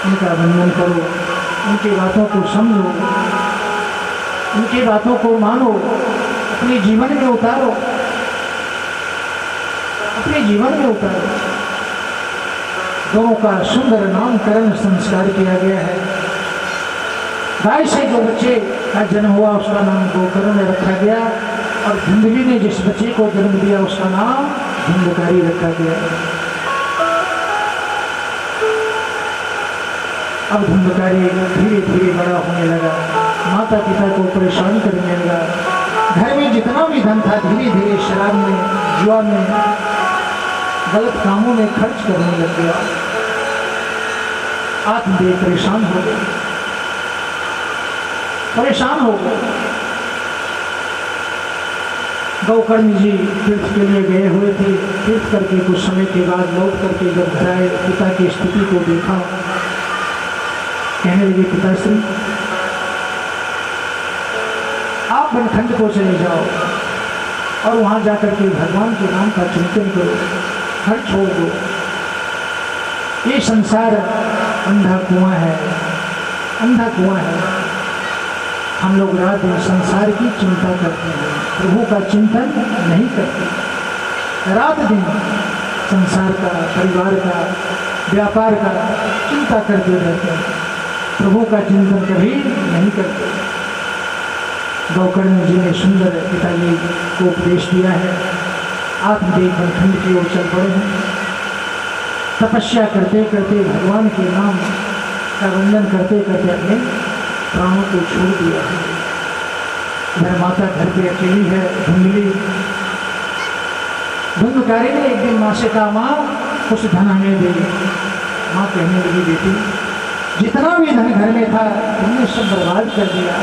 उनका वंदन करो, उनकी बातों को समझो, उनकी बातों को मानो, अपने जीवन में उतारो, अपने जीवन में उतारो। दोनों का सुंदर नामकरण संस्कार किया गया है। गाय से जो बच्चे का जन्म हुआ उसका नाम गोकर्ण रखा गया, और धुंधली ने जिस बच्चे को जन्म दिया उसका नाम धुंधकारी रखा गया। अब धुंधकारी धीरे धीरे बड़ा होने लगा, माता पिता को परेशान करने लगा। घर में जितना भी धन था धीरे धीरे शराब में, जुआ में, गलत कामों में खर्च करने लग गया। आत्मदेह परेशान हो गए, परेशान हो गए। गोकर्ण जी तीर्थ के लिए गए हुए थे। तीर्थ करके कुछ समय के बाद लौट करके जब घर आए, पिता की स्थिति को देखा, कहने लगे पिताश्री आप बनखंड को चले जाओ और वहां जाकर के भगवान के नाम का चिंतन करो, घर छोड़ दो। ये संसार अंधा कुआं है, अंधा कुआं है। हम लोग रात दिन संसार की चिंता करते हैं, प्रभु का चिंतन नहीं करते। रात दिन संसार का, परिवार का, व्यापार का चिंता करते रहते हैं, प्रभु का चिंतन कभी नहीं करते। गोकर्ण जी ने सुंदर पिताजी को उपदेश दिया है। आत्मदेह बनखंड की ओर चल पड़े हैं। तपस्या करते करते, भगवान के नाम का वंदन करते करते अपने प्राणों को छोड़ दिया है। मेरा माता घर पे अकेली है, धुंधली। धुंधकारी ने एक दिन माँ से कहा, माँ कुछ धन हमें दे। माँ कहने लगी, बेटी जितना भी धन घर में था तुमने सब बर्बाद कर दिया।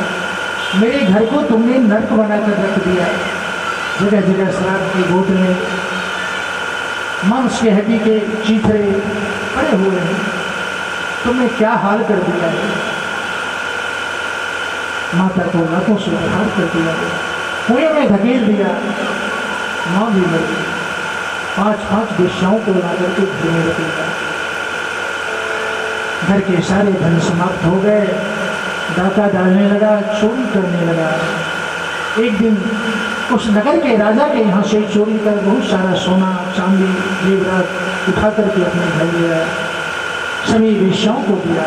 मेरे घर को तुमने नर्क बनाकर रख दिया। जगह जगह शराब की बोतलें, मांस के हड्डी के चीथड़े पड़े हुए हैं। तुमने क्या हाल कर दिया है। माता को लातों से प्रहार कर दिया, कुएं में धकेल दिया। माँ भी मर गई। 5-5 वेश्याओं को ला करके घर में रख दिया। घर के सारे धन समाप्त हो गए। डाका डालने लगा, चोरी करने लगा। एक दिन उस नगर के राजा के यहाँ से चोरी कर बहुत सारा सोना चांदी जेवरात उठा करके अपने घर ले आया। सभी वेश्याओं को दिया।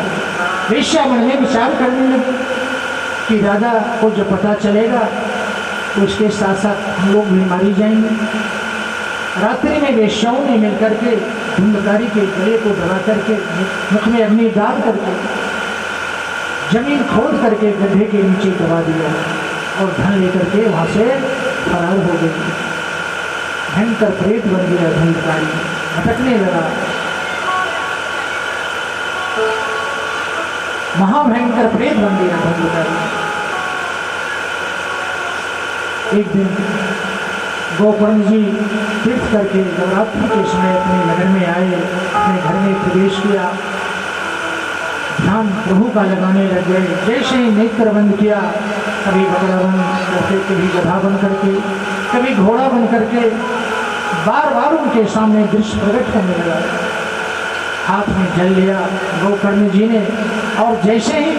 वेश्या मन में विचार करने लगे कि राजा को जब पता चलेगा तो उसके साथ साथ हम लोग भी मारी जाएंगे। रात्रि में वेश्याओं ने मिलकर के धुंधकारी के गले को दबा करके, मुख में अग्नि डाल करके, जमीन खोद करके गड्ढे के नीचे दबा दिया और धन लेकर के वहां से फरार हो गई। भयंकर प्रेत बन गया धुंधकारी, भटकने लगा। महाभयंकर प्रेत बन गया धुंधकारी। एक दिन गोकर्ण जी तीर्थ करके नवरात्रि के समय अपने नगर में आए, अपने घर में प्रवेश किया, ध्यान प्रभु का लगाने लग गए। जैसे ही नेत्र बंद किया, कभी बकरा बन करके, कभी गधा बन करके, कभी घोड़ा बन करके, बार बार उनके सामने दृश्य प्रकट होने लगा। हाथ में जल लिया गोकर्ण जी ने, और जैसे ही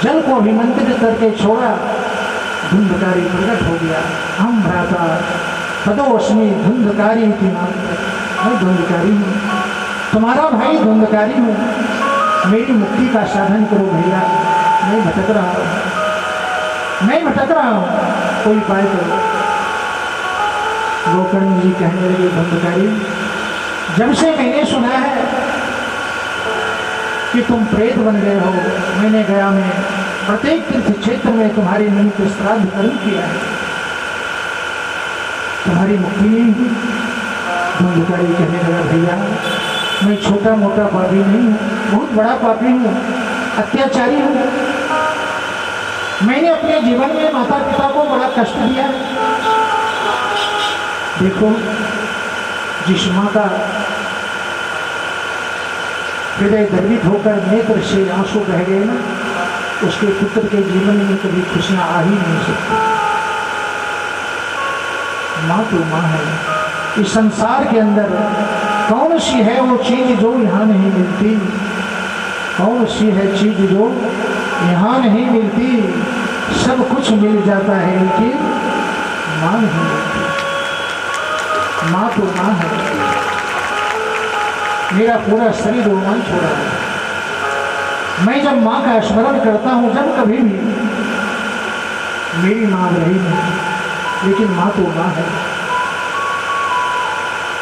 जल को अभिमंत्रित करके छोड़ा, धुंधकारी प्रकट हो गया। हम भ्राता पदोस्मी धुंधकारी की नाम, मैं धुंधकारी हूँ, तुम्हारा भाई धुंधकारी हूँ। मेरी मुक्ति का साधन करो भैया, मैं भटक रहा हूँ, मैं भटक रहा हूँ, कोई उपाय करो। गोकर्ण जी कहने लगे, धुंधकारी जब से मैंने सुना है कि तुम प्रेत बन गए हो, मैंने गया में प्रत्येक तीर्थ क्षेत्र में तुम्हारे निमित्त श्राद्ध कर्म किया है, तुम्हारी मुक्ति नहीं हुई। धुंधकारी कहने लगा, भैया मैं छोटा मोटा पापी नहीं हूँ, बहुत बड़ा पापी हूँ, अत्याचारी हूँ। मैंने अपने जीवन में माता पिता को बड़ा कष्ट दिया। देखो, जिस माँ का हृदय गर्वित होकर नेत्र से आंसू बह गए ना, उसके पुत्र के जीवन में कभी खुशियां आ ही नहीं सकती। माँ तो माँ है। इस संसार के अंदर कौन सी है वो चीज जो यहाँ नहीं मिलती। कौन सी है चीज जो यहाँ नहीं मिलती, सब कुछ मिल जाता है लेकिन माँ नहीं मिलती। माँ तो माँ है। मेरा पूरा शरीर रोमांच हो रहा है। मैं जब माँ का स्मरण करता हूँ, जब कभी भी मेरी माँ रही नहीं, लेकिन माँ तो माँ है।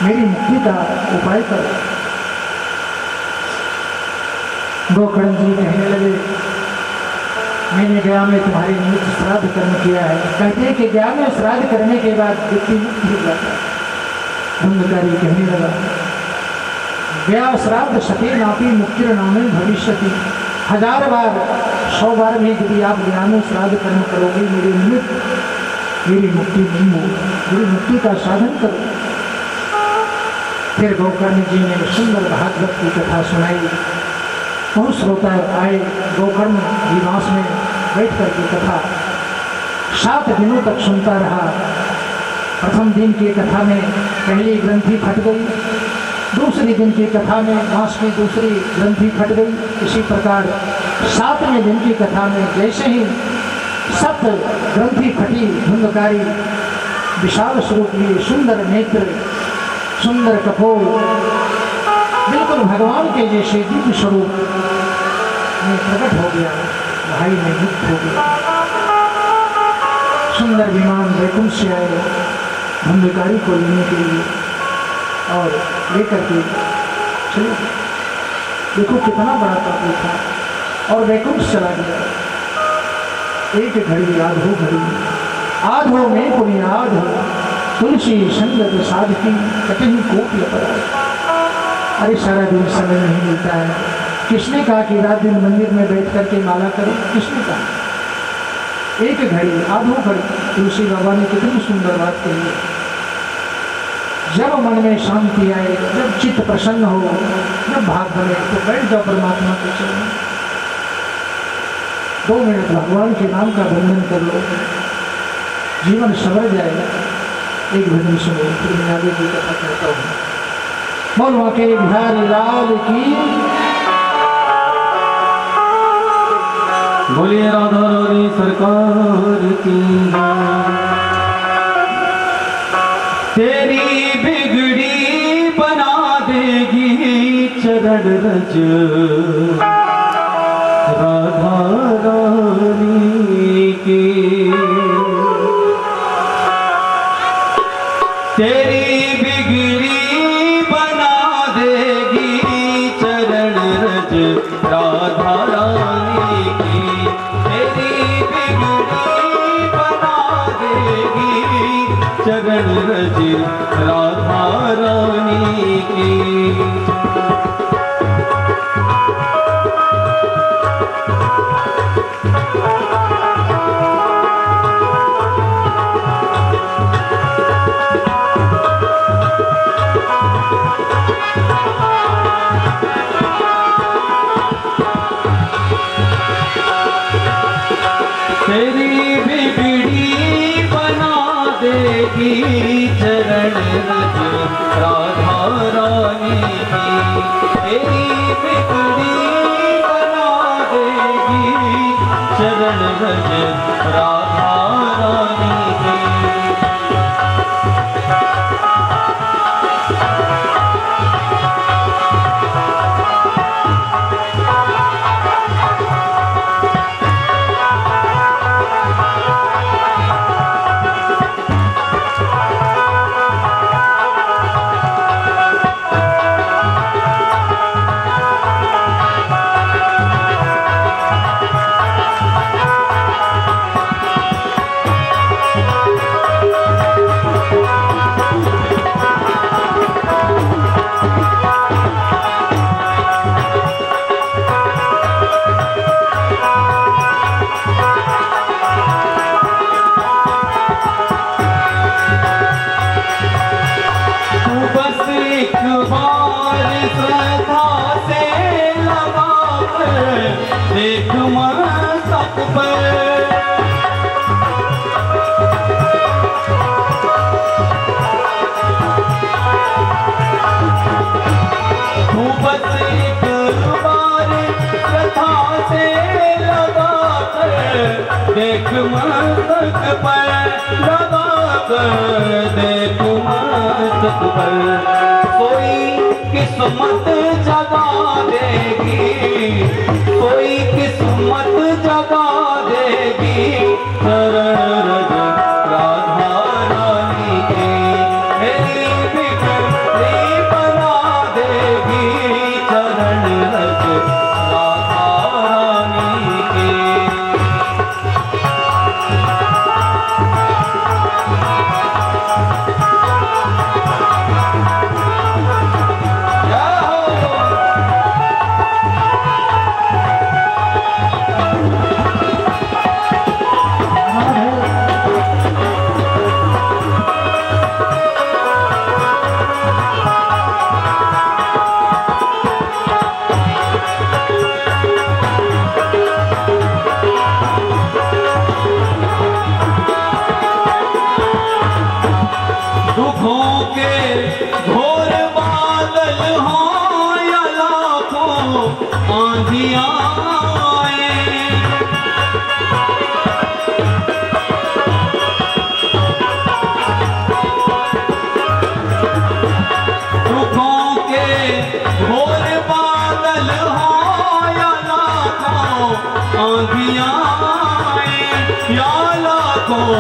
मेरी मुक्ति का उपाय कर। गोकर्ण जी कहने लगे, मैंने गया में तुम्हारे निमित्त श्राद्ध कर्म किया है। कहते हैं कि गया में श्राद्ध करने के बाद व्यक्ति मुक्त हो जाता है। धुंधकारी कहने लगा, गया श्राद्ध सती नापी मुक्तिर नामे भविष्यति। 1000 बार 100 बार में यदि आप गया में श्राद्ध कर्म करोगे, मेरे निमित्त मेरी मुक्ति नहीं होगी, मेरी मुक्ति का साधन करो। फिर गोकर्ण जी ने सुंदर भागवत की कथा सुनाई। बहुत श्रोता आए गोकर्ण निवास में बैठ कर के कथा 7 दिनों तक सुनता रहा। प्रथम दिन की कथा में पहली ग्रंथि फट गई, दूसरे दिन की कथा में मांस की दूसरी ग्रंथि फट गई। इसी प्रकार 7वें दिन की कथा में जैसे ही 7 ग्रंथि फटी, धुंधकारी विशाल स्वरूप लिए, सुंदर नेत्र, सुंदर कपोल, बिल्कुल भगवान के जैसे दिव्य स्वरूप में प्रकट हो गया। भाई में मुक्त हो गया। सुंदर विमान वैकुंठ से आए धुंधकारी को लेने के लिए और लेकर के चलो। देखो कितना बड़ा तत्व था और वैकुंठ चला गया। एक घड़ी आधो घड़ी आधो में पुनियाद हो, तुलसी संगत साधकी कटही कोट लपड़ा। अरे सारा दिन समय नहीं मिलता है। किसने कहा कि रात दिन मंदिर में बैठ करके माला करो? किसने कहा? एक घड़ी आधो घड़ी तुलसी बाबा ने कितनी सुंदर बात कही है। जब मन में शांति आए, जब चित्त प्रसन्न हो, जब भाग बने, तो बैठ जाओ परमात्मा के चरणों। 2 मिनट भगवान के नाम का बंधन कर लो, जीवन सवर जाएगा। एक भजन सुनो, फिर मैं आगे की कथा कहता हूँ। बोलवा के बिहारी लाल की, बोलिए राधा रानी सरकार की। तेरी बिगड़ी बना देगी चरण रज राधा रानी की। तेरी बिगड़ी बना देगी चरण रज राधा रानी की। तेरी बिगड़ी बना देगी चरण रज राधा रानी की। तेरी बिगड़ी बना देगी चरण रज राधा रानी की। तेरी बिगड़ी बना देगी चरण रज राधा रानी की। देख मस्तक पर तू बस एक बार मस्तक पर लगा कर देख मस्तक पर, कोई किस्मत जगा देगी, कोई किस्मत जगा देगी, चरण रज राधा रानी के, मेरी बिगड़ी बना देगी, चरण रज राधा रानी के। दुखों के घोर बादल हों या लाखों आंधियां आए, दुखों के घोर बादल हों या लाखों आंधियां आए, या लाखों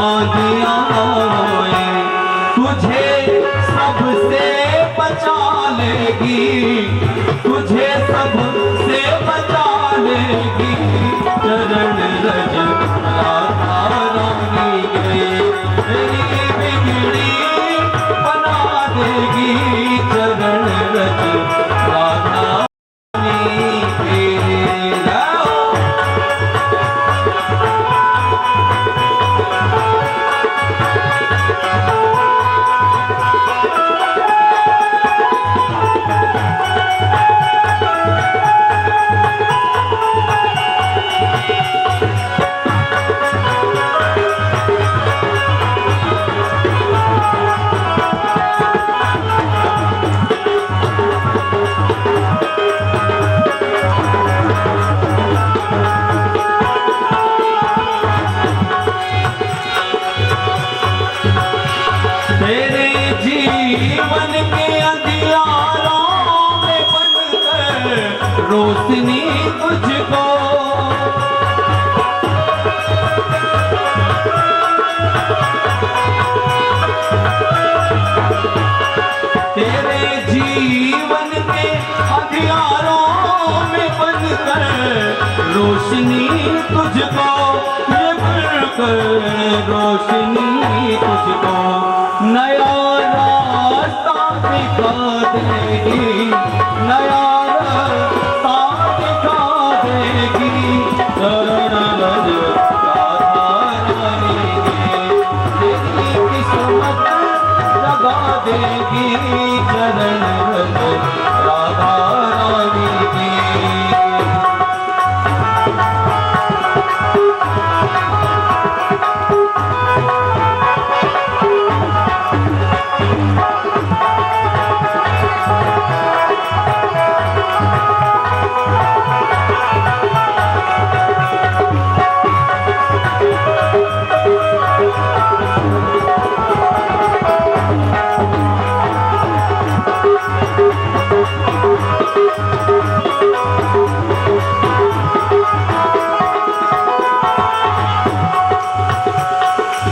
आंधियां आए, तुझे सबसे बचा लेगी, तुझे सबसे बचा लेगी, चरण रज राधा रानी के, मेरी बिगड़ी बना देगी, चरण रज राधा रानी के। तेरे जीवन के अंधियारों में बनकर रोशनी तुझको, तेरे जीवन के अंधियारों में बनकर रोशनी तुझको, ये बनकर रोशनी तुझको, नया रास्ता दिखा देगी, नया रास्ता दिखा देगी, चरण रज राधा रानी के, तेरी किस्मत जगा देगी, चरण रज राधा रानी की।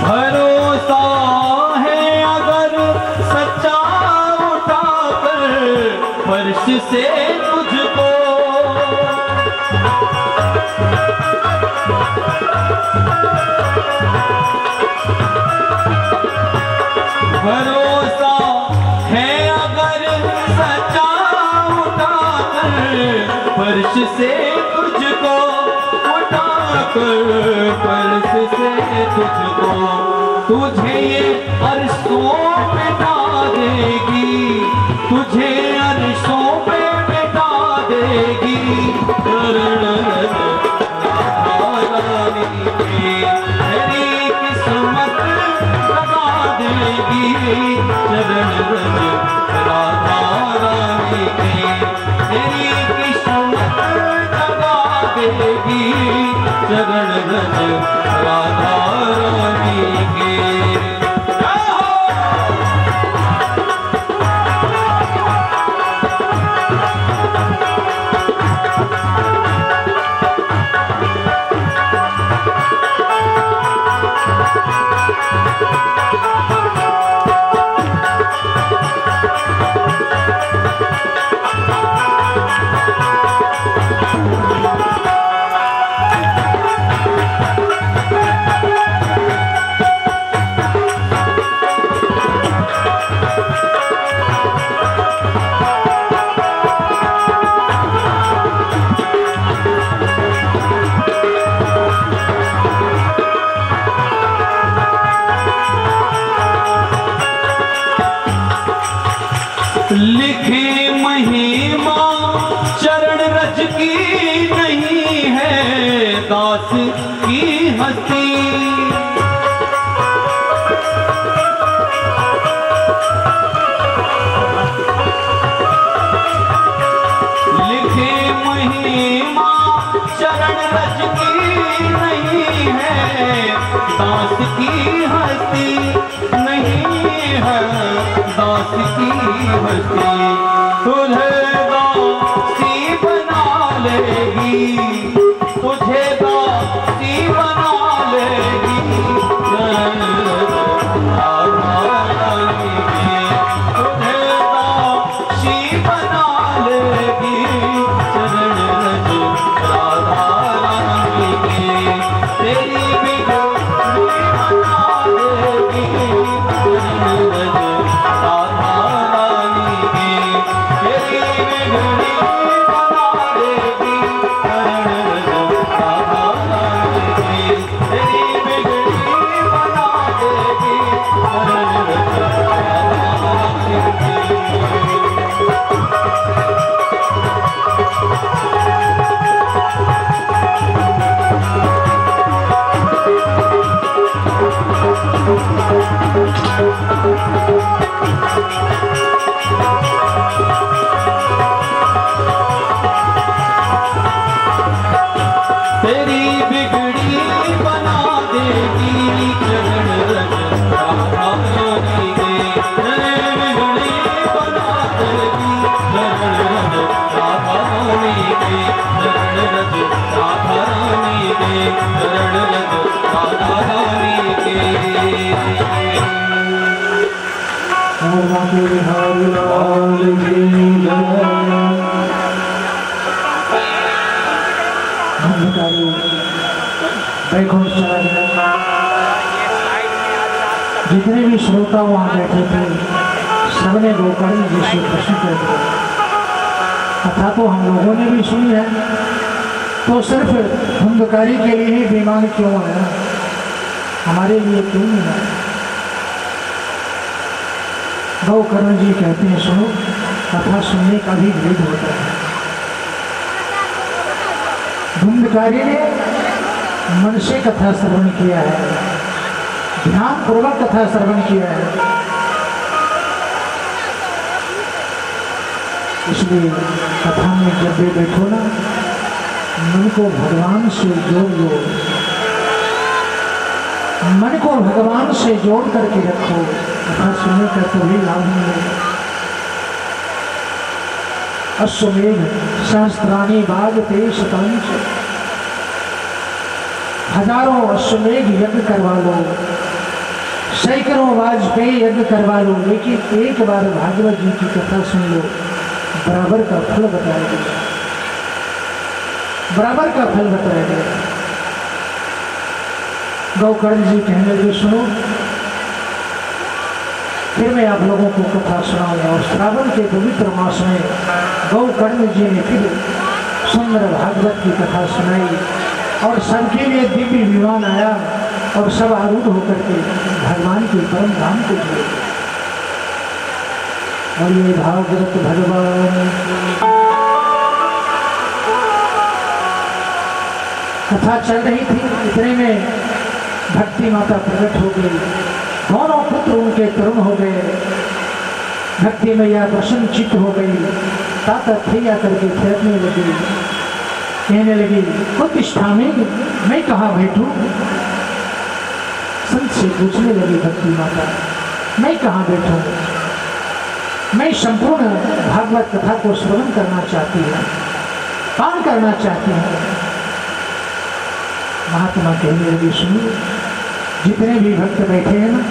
भरोसा है अगर सच्चा उठाकर फर्श से तुझको, भरोसा है अगर सच्चा उठाकर फर्श से तुझको, उठाकर फर्श से तुझको, तुझे ये अरशों पे बिठा देगी, तुझे अरशों पे बिठा देगी, चरण रज राधा रानी के, तेरी किस्मत लगा देगी, चरण रज राधा रानी के, तेरी किस्मत लगा देगी, चरण रज राधा रानी के। लिखी महिमा चरण रज की नहीं है दास की हस्ती। लिखी महिमा चरण रज की नहीं है दास की हस्ती, नहीं है दास की हस्ती। तुझे दासी बना लेगी, तुझे दासी बना लेगी चरण राधा रानी के। तुझे दासी बना लेगी चरण रज राधा रानी के। तेरी बिगड़ी बना लेगी चरण रज राधा रानी के। तेरी बिगड़ी बना लेगी चरण रज राधा रानी के। तेरी बिगड़ी बना देगी चरण रज राधा रानी के। तेरी बिगड़ी बना देगी चरण रज राधा रानी के। तेरी बिगड़ी बना देगी चरण रज राधा रानी के। चरण रज राधा रानी के। चरण रज राधा रानी के। और बाकी बिहारी लाल की जय। धन्यकारी वैकुंठ चला गया। जितने भी श्रोता वहाँ बैठे थे सबने गोकर्ण जी से प्रश्न करते कथा तो हम लोगों ने भी सुनी है, तो सिर्फ धुंधकारी के लिए ही विमान क्यों है, हमारे लिए क्यों नहीं है। गोकर्ण जी कहते हैं सुनो, कथा सुनने का भी भेद होता है। धुंधकारी ने मन से कथा श्रवण किया है, ध्यान पूर्वक कथा श्रवण किया है, इसलिए कथा में जब भी बैठो ना मन को भगवान से जोड़ लो, मन को भगवान से जोड़ करके रखो, कथा सुनने का कभी लाभ मिलेगा। अश्वमेध सहस्त्राणी बागते शतांश, हजारों अश्वमेध यज्ञ करवा लो, सैकड़ों वाजपेयी यज्ञ करवा लो, लेकिन एक बार भागवत जी की कथा सुन लो, बराबर का फल बताया गया, बराबर का फल बताया गया। गोकर्ण जी कहने लगे सुनो, फिर मैं आप लोगों को कथा सुनाऊंगा। और श्रावण के पवित्र मास में गोकर्ण जी ने फिर सुंदर भागवत की कथा सुनाई और सबके लिए दिव्य विमान आया और सब आरूढ़ होकर के भगवान के परम धाम को गए। और ये भागवत भगवान कथा चल रही थी, इतने में भक्ति माता प्रकट हो गई, दोनों पुत्र उनके तरुण हो गए, भक्ति मैया प्रसन्न चित्त हो गई, ताता थैया करके थिरकने लगी। कहने लगी कुतिष्ठामि, मैं कहाँ बैठूं? संत से पूछने लगी भक्ति माता, मैं कहाँ बैठूं? मैं संपूर्ण भागवत कथा को श्रवण करना चाहती हूँ, पान करना चाहती हूँ। महात्मा कहने लगी सुनिए, जितने भी भक्त बैठे हैं ना,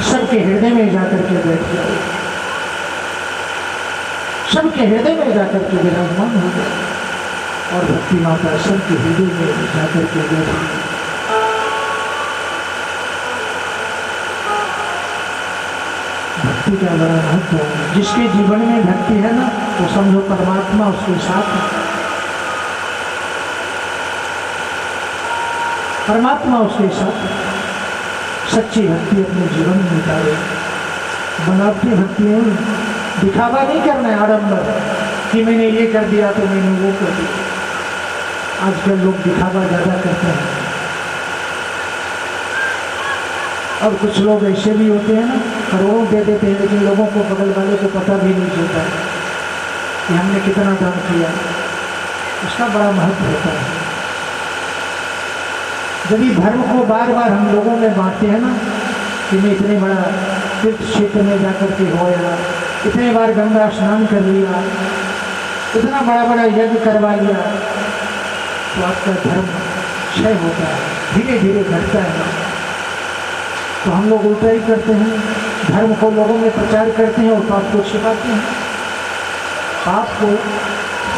सबके हृदय में जाकर के बैठ जाओ, सबके हृदय में जाकर के विराजमान हो जाए। और भक्ति माता सबके हृदय में जाकर के बैठ गई। भक्ति का बड़ा महत्व है। जिसके जीवन में भक्ति है ना, तो समझो परमात्मा उसके साथ है, परमात्मा उसके साथ है। सच्ची भक्ति अपने जीवन में उतारे। बनावटी भक्ति नहीं, दिखावा नहीं करना है, आडंबर कि मैंने ये कर दिया तो मैंने वो कर दिया। आजकल लोग दिखावा ज़्यादा करते हैं। और कुछ लोग ऐसे भी होते हैं ना, करोड़ों दे देते हैं, लेकिन लोगों को, बगल वाले को पता भी नहीं चलता कि हमने कितना दान किया। उसका बड़ा महत्व होता है। यदि धर्म को बार बार हम लोगों में बांटते हैं ना, कि मैं इतने बड़ा तीर्थ क्षेत्र में जाकर के होया, इतने बार गंगा स्नान कर लिया, इतना बड़ा बड़ा यज्ञ करवा लिया, तो आपका धर्म क्षय होता है, धीरे धीरे घटता है। तो हम लोग उल्टा ही करते हैं, धर्म को लोगों में प्रचार करते हैं और पाप को छिपाते हैं। पाप को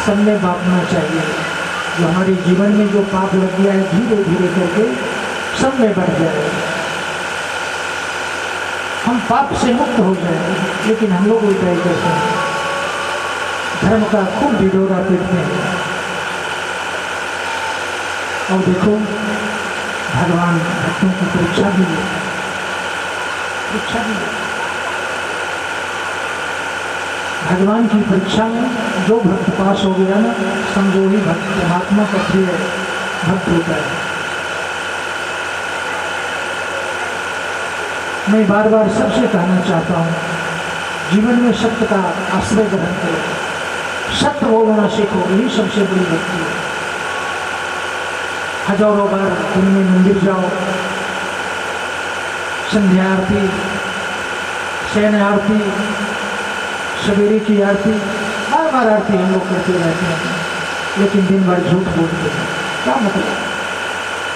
सब में बांटना चाहिए। जो हमारे जीवन में जो पाप लग गया है, धीरे धीरे करके सब में बढ़ जाए, हम पाप से मुक्त हो जाए। लेकिन हम लोग उल्टा ही करते हैं, धर्म का खूब ढिढोरा पीटते हैं। और देखो, भगवान भक्तों की परीक्षा भी है, परीक्षा भी है। भगवान की परीक्षा में जो भक्त पास हो गया ना, समझो ही भक्त परमात्मा का प्रिय भक्त होता है। मैं बार बार सबसे कहना चाहता हूँ, जीवन में सत्य का आश्रय ग्रहण करो, सत्य बोलना सीखो, यही सबसे बड़ी भक्ति है। हजारों बार दिन में मंदिर जाओ, संध्या आरती, शयन आरती, सवेरे की आरती, बार बार आरती हम लोग करते रहते हैं, लेकिन दिन भर झूठ बोलते हैं। क्या मतलब,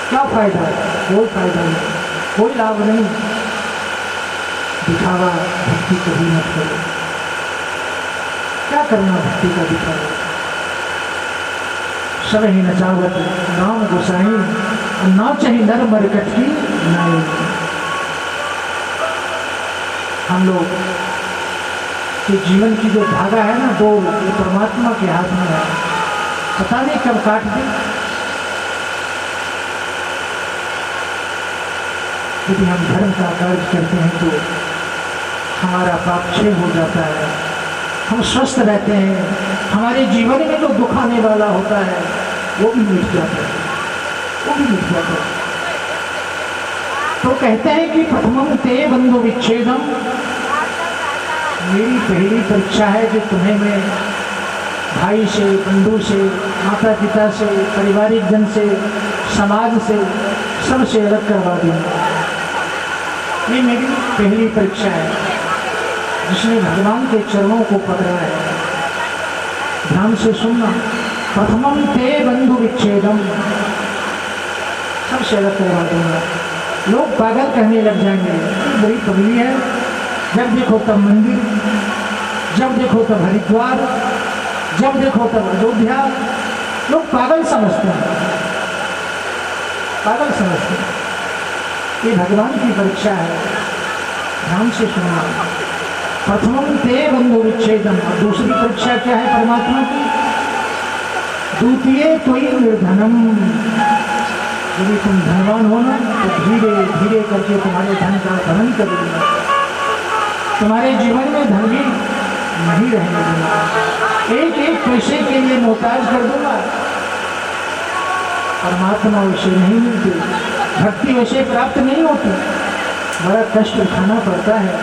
क्या फायदा है? कोई फायदा नहीं, कोई लाभ नहीं। दिखावा भक्ति कभी मत करो। क्या करना भक्ति का दिखावा? सब ही नचावत नाम गोसाई, नाच ही नर मरकट की नाई। हम लोग के जीवन की जो धागा है ना, दो, ये परमात्मा के हाथ में है, पता नहीं कब काट दे। यदि हम धर्म का कार्य करते हैं तो हमारा पाप क्षय हो जाता है, हम स्वस्थ रहते हैं, हमारे जीवन में जो दुख आने वाला होता है वो भी मिट जाता है, वो भी मिट जाता है। तो कहते हैं कि प्रथमं ते बंधु विच्छेदम, मेरी पहली परीक्षा है जो तुम्हें मैं भाई से, बंधु से, माता पिता से, पारिवारिक जन से, समाज से, सबसे अलग करवा दूंगा। ये मेरी पहली परीक्षा है। जिसने भगवान के चरणों को पकड़ा है, ध्यान से सुनना, प्रथमं ते बंधु विच्छेदम, सबसे अलग करवा दूंगा। लोग पागल कहने लग जाएंगे, बड़ी पगली है, जब देखो तब मंदिर, जब देखो तब हरिद्वार, जब देखो तब अयोध्या। लोग पागल समझते हैं, पागल समझते हैं। ये भगवान की परीक्षा है, ध्यान से सुनना। प्रथमं ते बंधु विच्छेदम, और दूसरी परीक्षा क्या है परमात्मा की? द्वितीय त्वयि निर्धनम, यदि तुम धनवान हो ना, तो धीरे धीरे करके तुम्हारे धन का धन कर दूंगा, तुम्हारे जीवन में धन भी नहीं रहने दूंगा, एक एक पैसे के लिए मोहताज कर दूंगा। परमात्मा वैसे नहीं मिलती, भक्ति वैसे प्राप्त नहीं होती, बड़ा कष्ट उठाना पड़ता है,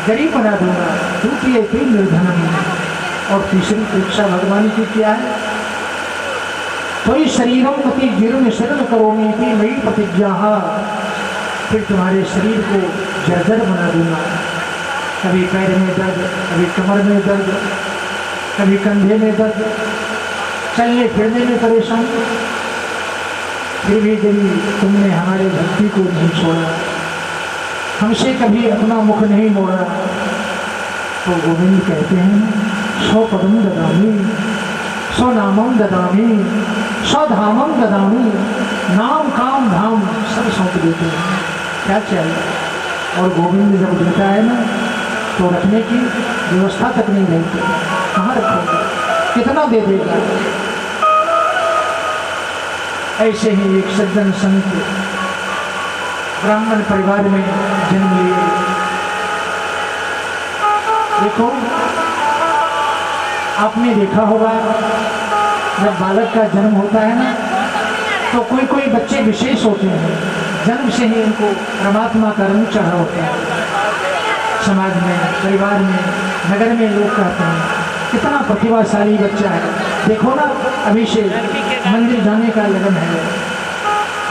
गरीब बना दूंगा। द्वितीय त्वयि निर्धनम, और तीसरी परीक्षा भगवान की क्या है? थोड़ी शरीरम अति जीर्ण शरण करोमी थी मेरी प्रतिज्ञा, फिर तुम्हारे शरीर को जर्जर बना दूंगा। कभी पैर में दर्द, कभी कमर में दर्द, कभी कंधे में दर्द, चलने फिरने में परेशानी, फिर भी यदि तुमने हमारे भक्ति को नहीं छोड़ा, हमसे कभी अपना मुख नहीं मोड़ा, तो गोविंद कहते हैं सौ पदम ददामी, सौ नामम ददामी, सौ धामम ददामी, नाम काम धाम सब सौंप देते हैं। क्या चाहिए? और गोविंद जब देता है ना, तो रखने की व्यवस्था तक नहीं रहती, कहाँ रखोगे, कितना दे देगा। ऐसे ही एक सज्जन संत ब्राह्मण परिवार में जन्म लिए। देखो, आपने देखा होगा जब बालक का जन्म होता है ना, तो कोई कोई बच्चे विशेष होते हैं, जन्म से ही उनको परमात्मा का रंग चढ़ा होता है। समाज में, परिवार में, नगर में लोग कहते हैं कितना प्रतिभाशाली बच्चा है, देखो ना अभी से मंदिर जाने का लगन है,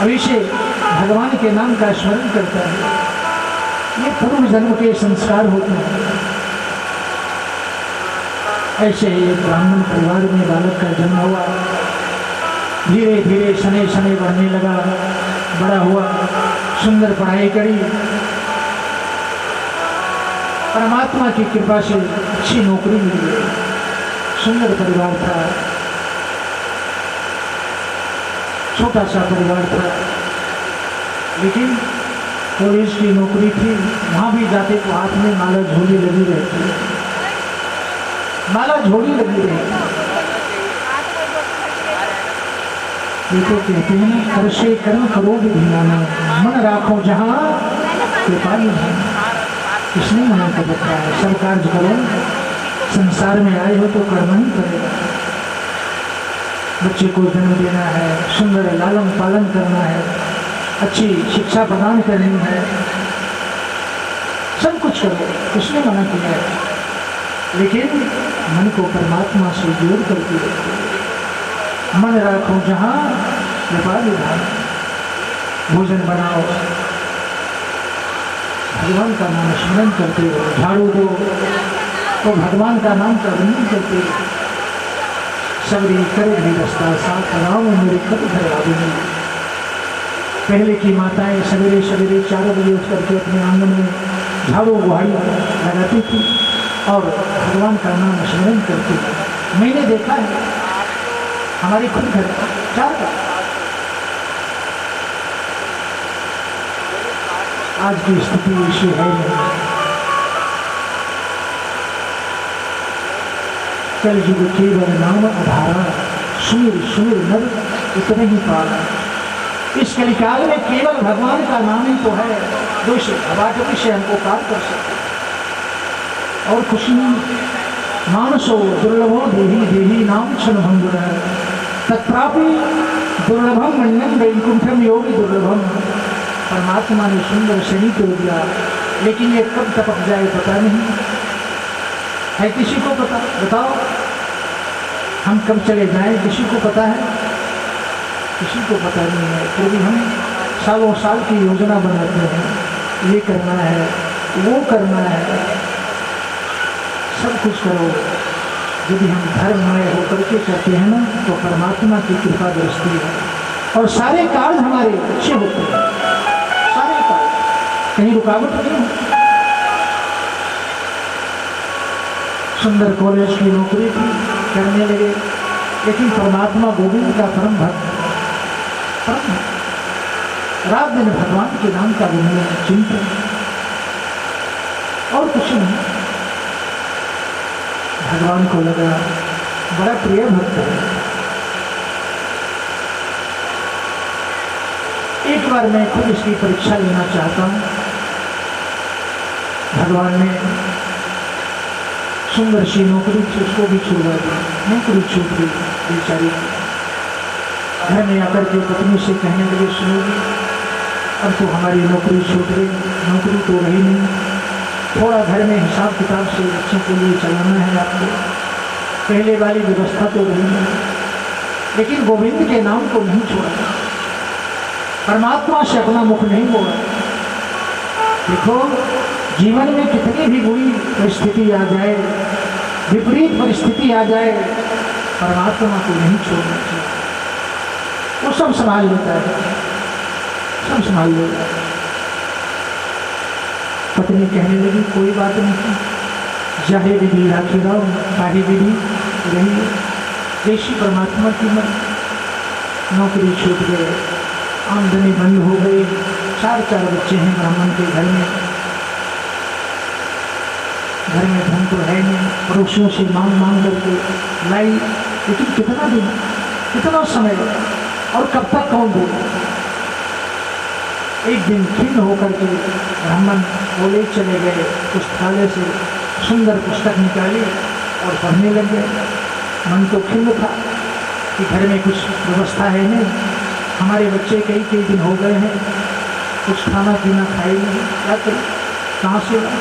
अभी से भगवान के नाम का स्मरण करता है। ये पूर्व जन्म के संस्कार होते हैं। ऐसे ही एक ब्राह्मण परिवार में बालक का जन्म हुआ, धीरे धीरे शनै शनै बढ़ने लगा, बड़ा हुआ, सुंदर पढ़ाई करी, परमात्मा की कृपा से अच्छी नौकरी मिल गई, सुंदर परिवार था, छोटा सा परिवार था, लेकिन कॉलेज की नौकरी थी। वहाँ भी जाते तो हाथ में माला झोली लगी रहती, माला झोली लगी रहती। देखो कहते हैं ना, कर से कर्म करो विधिमाना, मन राखो जहाँ कृपा निधान। किसने मना कर रखा है? सब कार्य करो, संसार में आए हो तो कर्म ही करेगा। बच्चे को जन्म देना है, सुंदर लालन पालन करना है, अच्छी शिक्षा प्रदान करनी है, सब कुछ करो, किसने मना किया है? लेकिन मन को परमात्मा से जोड़ करके रखो, मन रखो जहाँ कृपा निधान। भोजन बनाओ, भगवान का नाम स्मरण करते हो, झाड़ू दो तो भगवान का नाम का वर्णन करते हो। सबरी कर भी रस्ता साथ राम मेरे कब घर आदमी। पहले की माताएं सवेरे सवेरे 4 बजे उठ करके अपने आंगन में झाड़ू बुहाई लगाती थी और भगवान का नाम स्मरण करती थी। मैंने देखा है हमारे खुद घर 4 बार। आज की स्थिति ऐसी है नहीं। कल युग केवल नाम आधारा, सूर सूर नर इतने ही पाला। इस कलिकाल में केवल भगवान का नाम ही तो है जो इस अबाटवी से हमको पार कर सकते, और कुछ नहीं। मानसो दुर्लभो देही देही नाम क्षण भंगुर, तत्रापि दुर्लभम मन्यम वैकुंठम योगी दुर्लभम। परमात्मा ने सुंदर शरीर तो दिया, लेकिन ये कब टपक जाए पता नहीं है। किसी को पता? बताओ, हम कब चले जाएं किसी को पता है? किसी को पता नहीं है। फिर भी हम सालों साल की योजना बनाते हैं, ये करना है, वो करना है, सब कुछ करो। यदि हम धर्ममय होकर के करते हैं ना, तो परमात्मा की कृपा दृष्टि है और सारे कार्य हमारे अच्छे होते हैं। सारे कार्य, कहीं रुकावट नहीं है। सुंदर कॉलेज की नौकरी थी, करने लगे, लेकिन परमात्मा गोविंद का परम भक्त, रात दिन भगवान के नाम का गुणगान चिंतन, और कुछ नहीं। भगवान को लगा बड़ा प्रिय भक्त है। एक बार मैं खुद इसकी परीक्षा लेना चाहता हूँ। भगवान ने सुंदर सी नौकरी थी, उसको भी छुड़वा दी, नौकरी छूट गई बेचारी। घर में आकर के पत्नी से कहने लगे, सुनोगी, अब तो हमारी नौकरी छूट गई, नौकरी तो रही नहीं, थोड़ा घर में हिसाब किताब से बच्चों के लिए चलाना है आपको, पहले वाली व्यवस्था तो रही नहीं, लेकिन गोविंद के नाम को नहीं छोड़ा, परमात्मा से अपना मुख नहीं मोड़ा। देखो जीवन में कितनी भी बुरी परिस्थिति आ जाए, विपरीत परिस्थिति आ जाए, परमात्मा को नहीं छोड़ना चाहिए। वो सब संभाल लेता है, सब संभाल लेता है। पत्नी कहने लगी कोई बात नहीं, चाहे विधि राखी रहो, सारी विधि रही। देशी परमात्मा की मन, नौकरी छूट गए, आमदनी बंद हो गई, 4 बच्चे हैं ब्राह्मण के घर में धन तो है नहीं, पड़ोसियों से मांग करके लाई, लेकिन कितना दिन, कितना समय और कब तक कौन दे। एक दिन खिन्न होकर के ब्राह्मण बोले चले गए, पुस्तकालय से सुंदर पुस्तक निकाली और पढ़ने लग गए। मन तो खिन्न था कि घर में कुछ व्यवस्था है नहीं, हमारे बच्चे कई दिन हो गए हैं, कुछ खाना पीना खाए नहीं, क्या करें, कहाँ से लाए।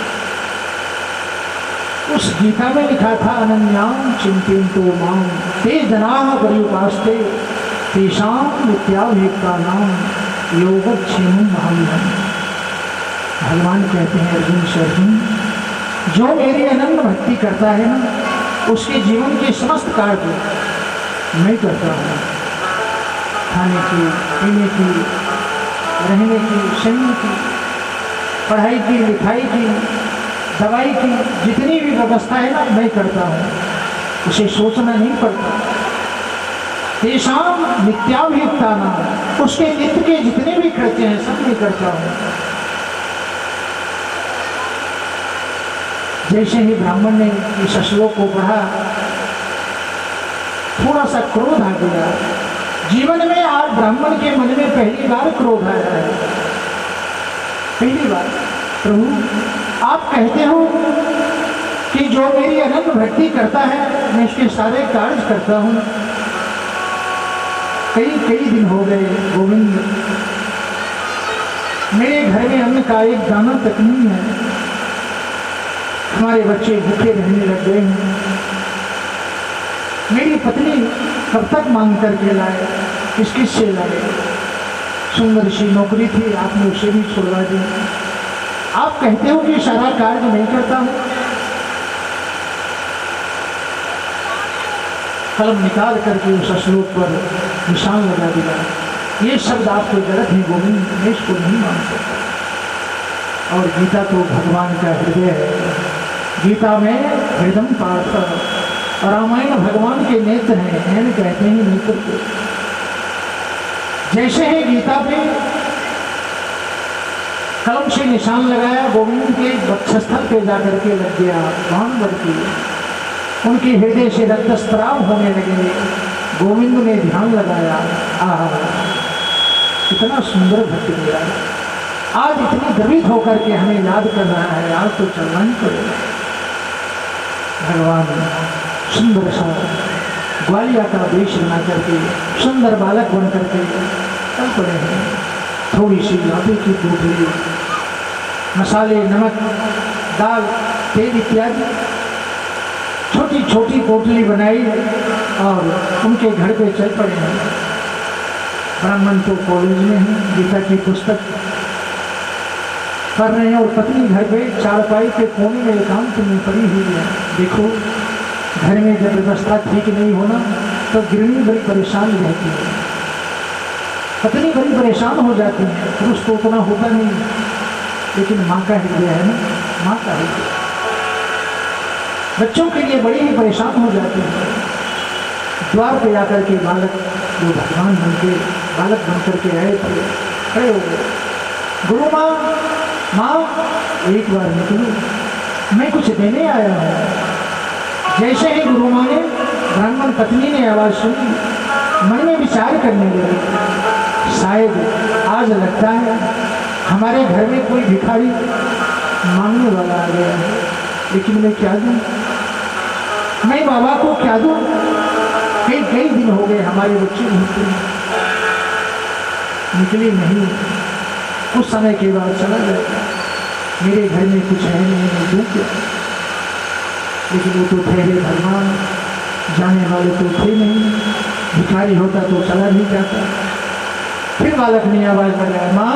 उस गीता में लिखा था अनन्याम चिंतितो माम ते जनाः पर्युपास्ते तेषां नित्याभियुक्तानां योगक्षेमं महम्। भगवान कहते हैं अर्जुन से, अर्जुन जो मेरी अनन्य भक्ति करता है ना, उसके जीवन के समस्त कार्य मैं करता हूँ। खाने की, पीने की, रहने की, सोने की, पढ़ाई की, लिखाई की, दवाई की, जितनी भी व्यवस्था है ना मैं करता हूँ, उसे सोचना नहीं पड़ता। तेषां नित्याभियुक्तानां, उसके नित्य के जितने भी खर्चे हैं सब मैं करता हूँ। जैसे ही ब्राह्मण ने इस श्लोक को पढ़ा, थोड़ा सा क्रोध आ गया। जीवन में आज ब्राह्मण के मन में पहली बार क्रोध आया है, पहली बार। प्रभु आप कहते हो कि जो मेरी अनन्य भक्ति करता है मैं उसके सारे कार्य करता हूँ। कई दिन हो गए गोविंद, मेरे घर में अन्न का एक दाना तक नहीं है, हमारे बच्चे भूखे रहने लग गए हैं। मेरी पत्नी कब तक मांग करके लाए, किससे लाए। सुंदर सी नौकरी थी, आपने उसे भी छुड़वा दी। आप कहते हो कि सारा कार्य नहीं करता हूं। कलम निकाल करके उस श्लोक पर निशान लगा दिया। ये शब्द आपको गलत है गोविंद, मैं इसको नहीं मान सकता। और गीता तो भगवान का हृदय है, गीता में हृदय पाठ, और रामायण भगवान के नेत्र हैं, नैन कहते हैं नेत्र को। जैसे ही गीता पे कलम से निशान लगाया, गोविंद के वक्षस्थल पे जाकर के लग गया बाण वर्ती, उनके हृदय से रक्तस्राव होने लगे। गोविंद ने ध्यान लगाया, आहा कितना सुंदर भक्त मेरा, आज इतनी द्रवित होकर के हमें याद कर रहा है, आज तो चलना ही पड़ेगा। भगवान सुंदर सा ग्वालिया का वेश बना करके, सुंदर बालक बन करके चल पड़े हैं। थोड़ी सी आटे की पोटली, मसाले, नमक, दाल, तेल इत्यादि छोटी छोटी पोटली बनाई और उनके घर पे चल पड़े हैं। ब्राह्मण तो कॉलेज में है, गीता की पुस्तक कर रहे हैं और पत्नी घर पे चारपाई के कोने में एकांत में पड़ी हुई है। देखो घर में जब व्यवस्था ठीक नहीं होना तो गृहिणी बड़ी परेशान रहती है, पत्नी बड़ी परेशान हो जाती है। पुरुष तो उतना होता नहीं, लेकिन माँ का हृदय है ना, माँ का हृदय बच्चों के लिए बड़ी ही परेशान हो जाती है। द्वार पे आकर के बालक जो भगवान बन के बालक बन करके आए थे, खड़े हो गए। गुरु माँ एक बार निकलो, मैं कुछ देने आया हूँ। जैसे ही गुरु माँ ने, ब्राह्मण पत्नी ने आवाज़ सुनी, मन में विचार करने लगे, शायद आज लगता है हमारे घर में कोई भिखारी मांगने वाला आ गया है, लेकिन मैं क्या दूँ, मैं बाबा को क्या दूँ। कई दिन हो गए हमारे बच्चे भूखे निकली नहीं, कुछ समय के बाद चला जाएगा। मेरे घर में कुछ है नहीं, मैं दूँ क्या। लेकिन वो तो ठहरे भगवान, जाने वाले तो थे नहीं। भिखारी होता तो चला नहीं जाता। फिर बालक ने आवाज लगाया, माँ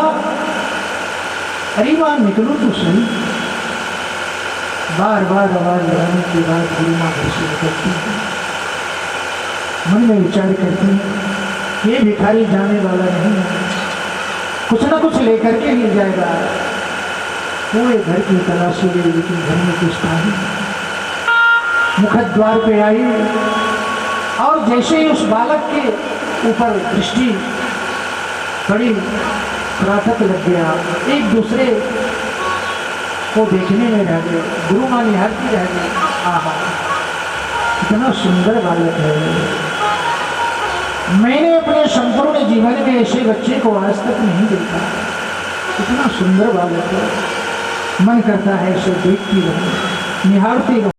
अरे माँ निकलो तो सही। बार बार आवाज लगाने के बाद गुरु माँ घर से निकलती है। मन में विचार करती है, ये भिखारी जाने वाला नहीं है, कुछ ना कुछ लेकर के ही जाएगा। पूरे घर की तलाशी ले, लेकिन घर में कुछ था नहीं। मुखद्वार पे आई और जैसे ही उस बालक के ऊपर दृष्टि पड़ी, प्रातः लग गया, एक दूसरे को देखने में रह गए। गुरु माँ निहारती रह गई, आहा कितना सुंदर बालक है। मैंने अपने संपूर्ण जीवन में ऐसे बच्चे को आज तक नहीं देखा, कितना सुंदर बालक है। मन करता है इसे देखती रहूं, निहारती रहूं,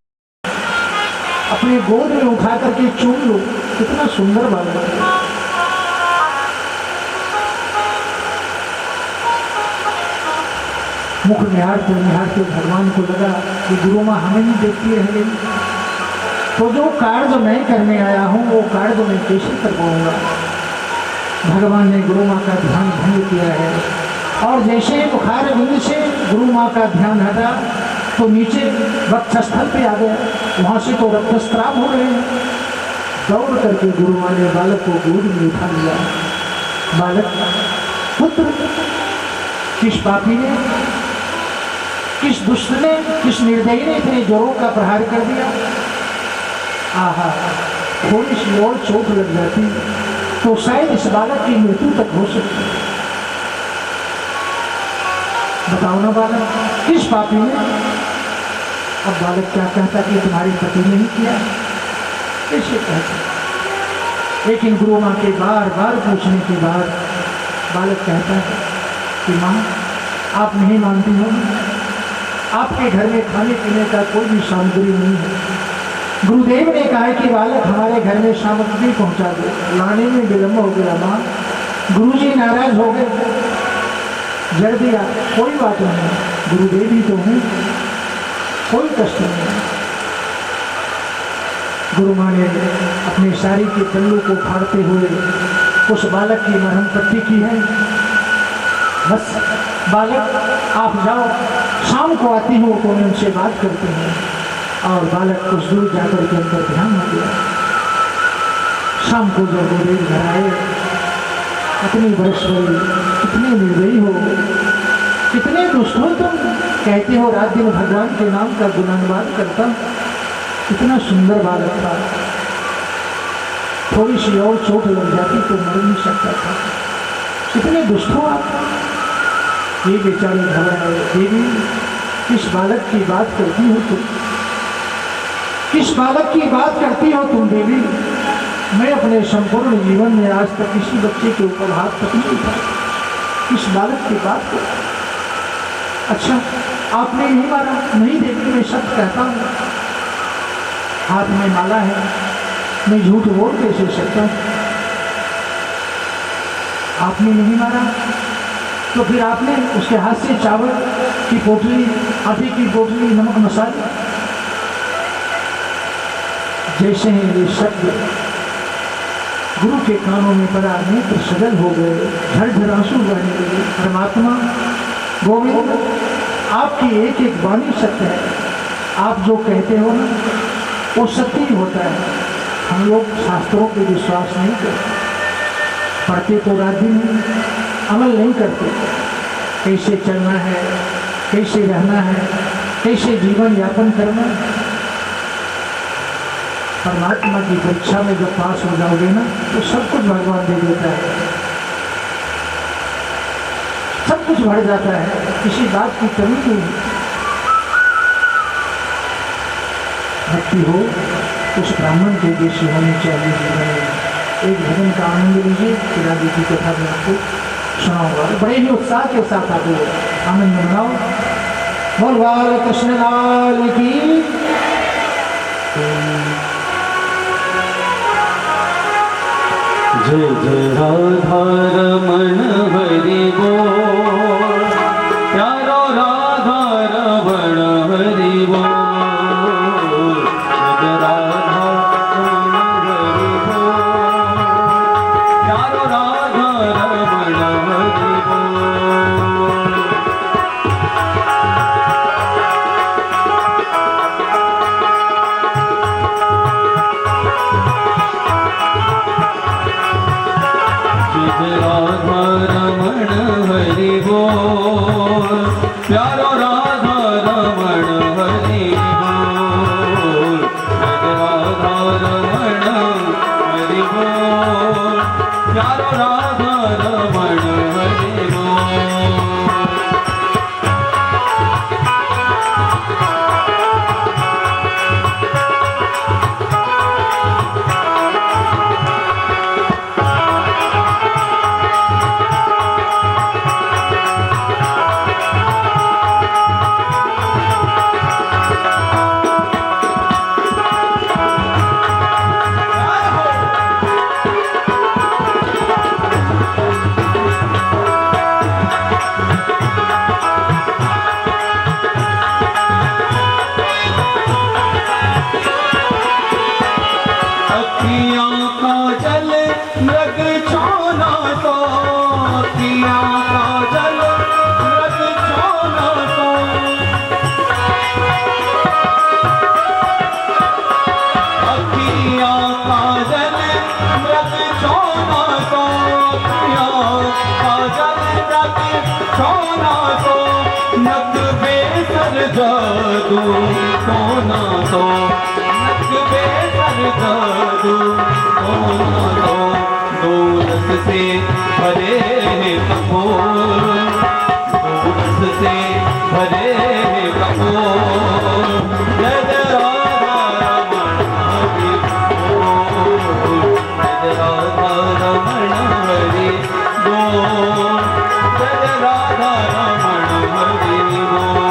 अपने गोद में उठा करके चूम लो, कितना सुंदर बालक है। मुख निहारते भगवान को लगा कि गुरु माँ हमें ही देखती रह गई, तो जो कार्य मैं करने आया हूँ वो कार्य मैं कैसे कर पाऊंगा। भगवान ने गुरु माँ का ध्यान भंग किया है, और जैसे बुखार बिंद से गुरु माँ का ध्यान हटा तो नीचे वक्षस्थल पे आ गया, वहाँ से तो रक्तस्राव हो रहे हैं। दौड़ करके गुरु माँ ने बालक को गोद में उठा लिया। बालक पुत्र किस पापी ने, किस दुष्ट ने, किस निर्दयी ने इतने जोरों का प्रहार कर दिया। आहा थोड़ी सी और चोट लग जाती तो शायद इस बालक की मृत्यु तक हो सकती। बताओ ना बालक, किस पापी ने। अब बालक क्या कहता कि तुम्हारे पति ने ही किया, कैसे कहता। लेकिन गुरु माँ के बार बार पूछने के बाद बालक कहता है कि माँ आप नहीं मानती हो, आपके घर में खाने पीने का कोई भी सामग्री नहीं है। गुरुदेव ने कहा कि बालक हमारे घर में सामग्री पहुंचा दो, लाने में विलंब हो गया माँ, गुरुजी नाराज हो गए, जड़ दिया। कोई बात नहीं, गुरुदेव ही तो हैं, कोई कष्ट नहीं। गुरु माँ ने अपने साड़ी के पल्लू को फाड़ते हुए उस बालक की मरहम पट्टी की है। बस बालक आप जाओ, शाम को आती हूँ तो मैं उनसे बात करती हूँ। और बालक कुछ दूर जाकर के अंदर ध्यान न दिया। शाम को जब गुरुदेव घर आए, कितनी बरसवरी, कितने निर्दयी हो, कितने दुष्ट हो तुम, कहते हो रात दिन भगवान के नाम का गुणानुवाद करता। कितना सुंदर बालक था, थोड़ी सी और चोट लग जाती तो मर नहीं सकता था। कितने दुष्ट हो आप। ये बेचारे घबराए, देवी किस बालक की बात करती हो तुम, किस बालक की बात करती हो तुम देवी। मैं अपने संपूर्ण जीवन में आज तक किसी बच्चे के ऊपर हाथ तक नहीं उठाया, किस बालक की बात कर। अच्छा आपने नहीं मारा? नहीं देवी, मैं सच कहता हूँ, हाथ में माला है, मैं झूठ बोल कैसे सकता हूँ। आपने नहीं मारा तो फिर आपने उसके हाथ से चावल की पोटली, आटे की पोटली, नमक मसाले, जैसे ही ये शब्द गुरु के कानों में पड़ा, नेत्र सजल हो गए, झरझर आंसू बहने लगे। परमात्मा गोविंद, आपकी एक एक वाणी सत्य है, आप जो कहते हो ना वो सत्य ही होता है। हम लोग शास्त्रों पे विश्वास नहीं करते, पढ़ते तो रात दिन, अमल नहीं करते। कैसे चलना है, कैसे रहना है, कैसे जीवन यापन करना है। परमात्मा की परीक्षा में जब पास हो जाओगे ना तो सब कुछ भगवान दे देता है, सब कुछ बढ़ जाता है, किसी बात की कमी नहीं। भक्ति हो उस ब्राह्मण के जैसी होनी चाहिए जीवन में। एक भजन का आनंद लीजिए, फिर आगे की कथा में आपको सुनाऊंगा। बड़े ही उत्साह के साथ आप आनंद मनाओ। बोल बाल कृष्ण लाल की। जय जय राधा रमण हरि बोल, प्यारो राधा रमण हरि बोल, जय राधा रमण हरि बोल। राधा रमण हरि बोल, प्यारो राधा रमण हरि बोल, राधा रमण हरि बोल, प्यारो राधा रमण हरि बोल। जादू सोना तो नक बेसर जादू सोना तो दौलत से भरे कपूर, दौलत से भरे कपूर, जय जय राधा रमण हरि बोल, जय राधा रमण हरि बोल, जय राधा रमण हरि बोल।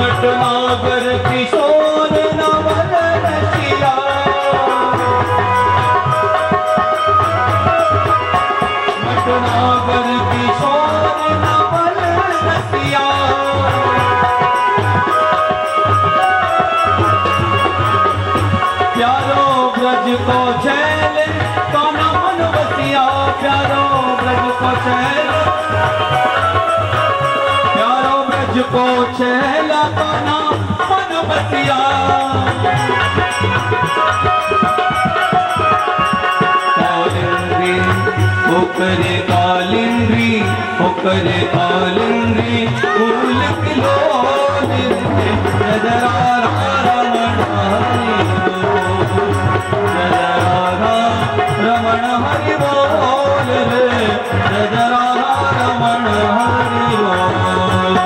नटनागर किशोर नवल रसिया, नटनागर किशोर नवल रसिया, प्यारो ब्रज को छैल काना मन बसिया, प्यारो ब्रज को छैल, प्यारो ब्रज को छैला काना मन बसिया, कालिंद्री होकरे कालिंद्री, होकरे कालिंद्री, फूल किलो जय राधा रमण हरि बोल, जय राधा रमण हरि बोल रे, जय राधा रमण हरि बोल।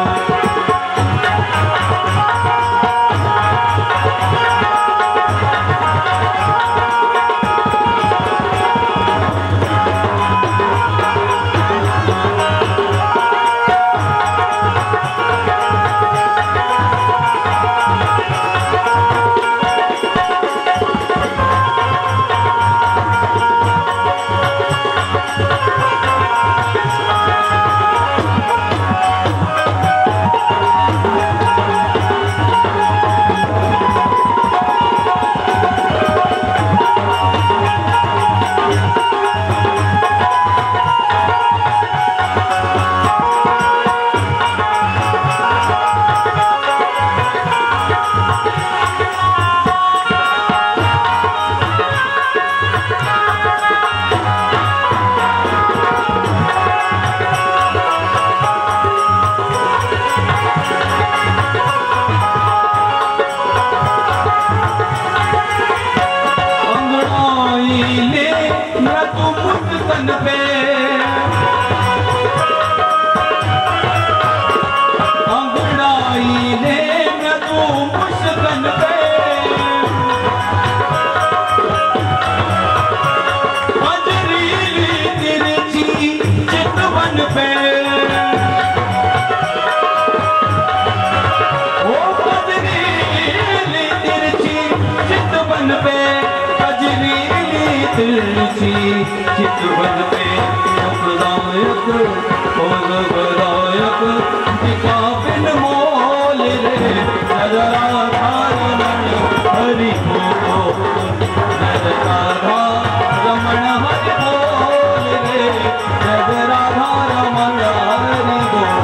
तन पे अंगड़ाई ले मैं तू मुश्किल पे बजरीली तिरछी चितवन पे ओ बजरीली तिरछी चितवन पे अपदायक बोल बदायक टिका बिन मोल रे नजरा धारण हरि बोल नजरा रमण हरि बोल रे नजरा रमण हरि बोल।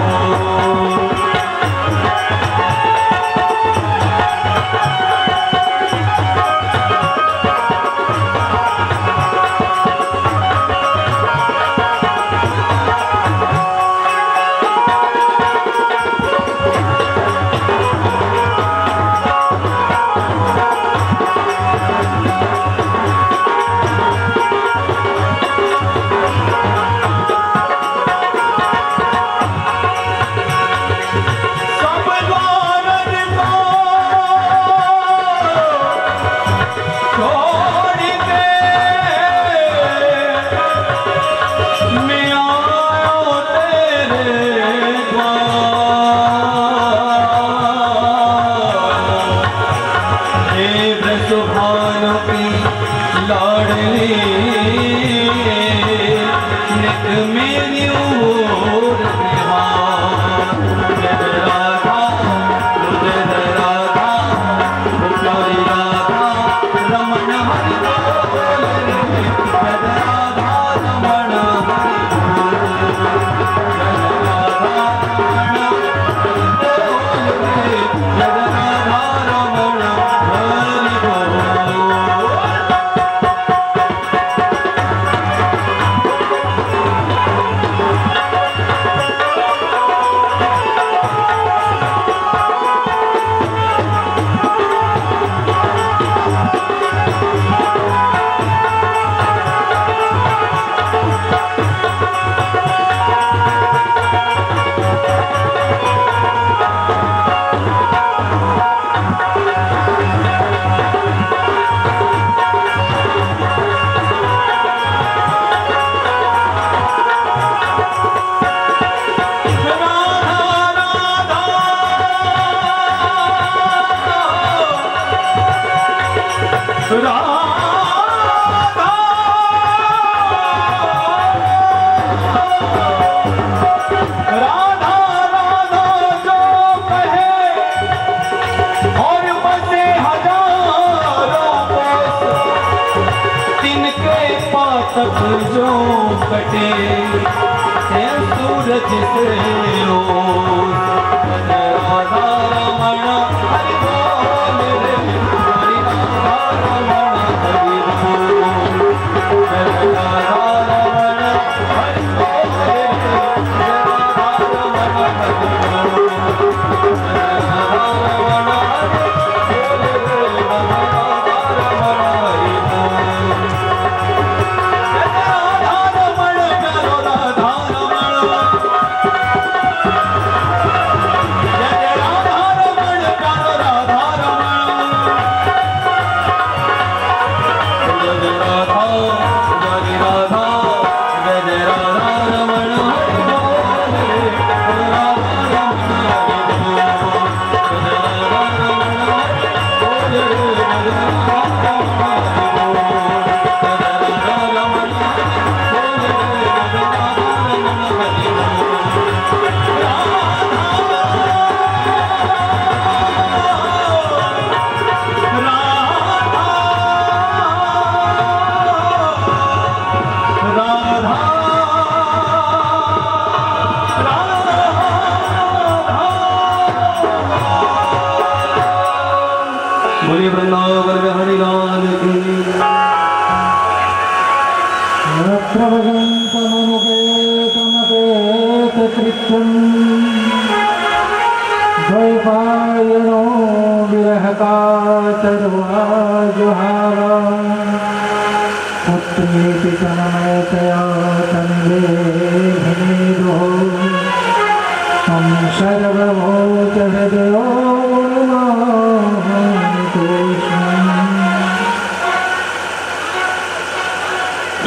जो कटे सूरज से राधा रमण हरि बोल रे हरि राधा रमण हरि बोल राधा रमण हरि बोल रे राधा रमण हरि बोल राधा रमण हरि बोल रे राधा रमण हरि बोल। द्वैपायनो विरह कातरवा जुहावा पुत्रेति तन्मयतया तन्वेभिनेदो तं सर्वभूत हृदयो